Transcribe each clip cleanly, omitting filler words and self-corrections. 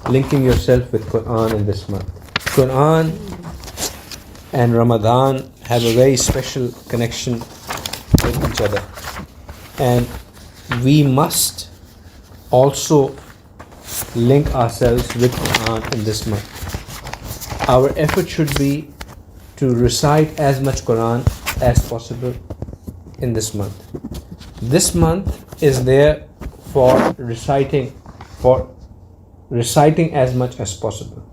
linking yourself with Quran in this month. Quran and Ramadan have a very special connection with each other, and we must also link ourselves with Quran in this month. Our effort should be to recite as much Quran as possible in this month. This month is there for reciting as much as possible.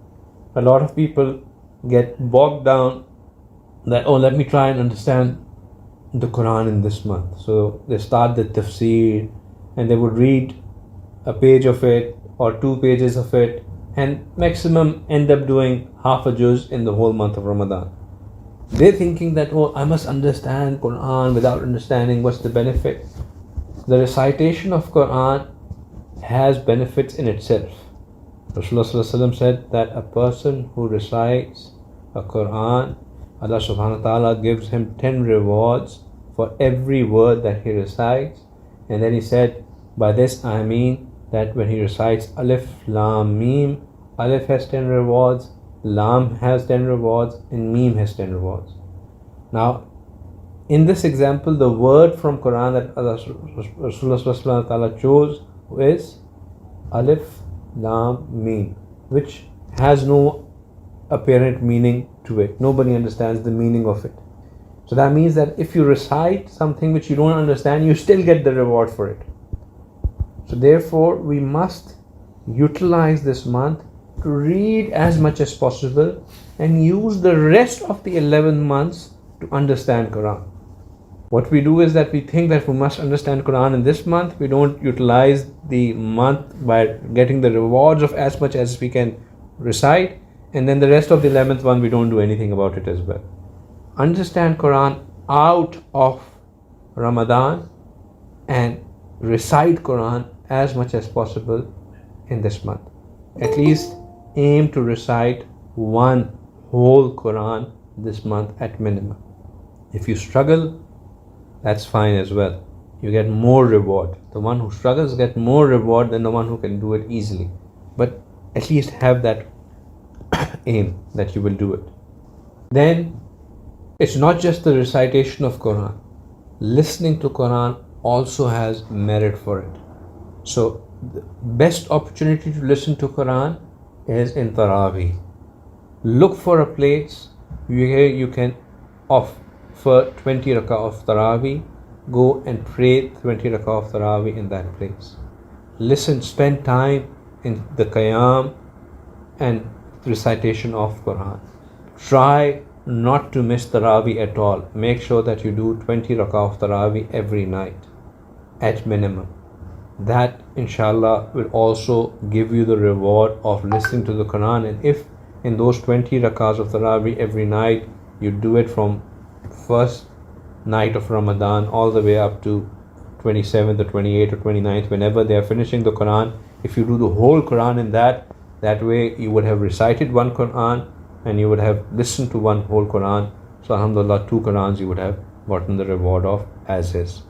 A lot of people get bogged down that, let me try and understand the Quran in this month. So they start the tafsir and they would read a page of it or 2 pages of it, and maximum end up doing half a juz in the whole month of Ramadan. They're thinking that, I must understand Quran without understanding what's the benefit. The recitation of Quran has benefits in itself. Rasulullah said that a person who recites a Quran, Allah subhanahu wa ta'ala gives him 10 rewards for every word that he recites. And then he said, by this I mean that when he recites Alif, Lam, Mim, Alif has 10 rewards, Lam has 10 rewards, and Mim has 10 rewards. Now, in this example, the word from Quran that Rasulullah chose is Alif, Lam, Mim, which has no apparent meaning to it. Nobody understands the meaning of it. So that means that if you recite something which you don't understand, you still get the reward for it. So therefore, we must utilize this month to read as much as possible and use the rest of the 11 months to understand Quran. What we do is that we think that we must understand Quran in this month. We don't utilize the month by getting the rewards of as much as we can recite, and then the rest of the 11th one we don't do anything about it as well. Understand Quran out of Ramadan and recite Quran as much as possible in this month. At least aim to recite one whole Quran this month at minimum. If you struggle, that's fine as well. You get more reward. The one who struggles gets more reward than the one who can do it easily. But at least have that aim that you will do it. Then it's not just the recitation of Quran. Listening to Quran also has merit for it. So the best opportunity to listen to Quran is in Taraweeh. Look for a place where you can offer 20 rak'ah of Taraweeh. Go and pray 20 rak'ah of Taraweeh in that place. Listen, spend time in the Qiyam and recitation of Quran. Try not to miss Taraweeh at all. Make sure that you do 20 rak'ah of Taraweeh every night at minimum. That inshallah will also give you the reward of listening to the Quran. And if in those 20 rak'ahs of Taraweeh every night you do it from first night of Ramadan all the way up to 27th or 28th or 29th, whenever they are finishing the Quran, if you do the whole Quran in that way you would have recited one Quran and you would have listened to one whole Quran. So alhamdulillah, 2 Qurans you would have gotten the reward of as is.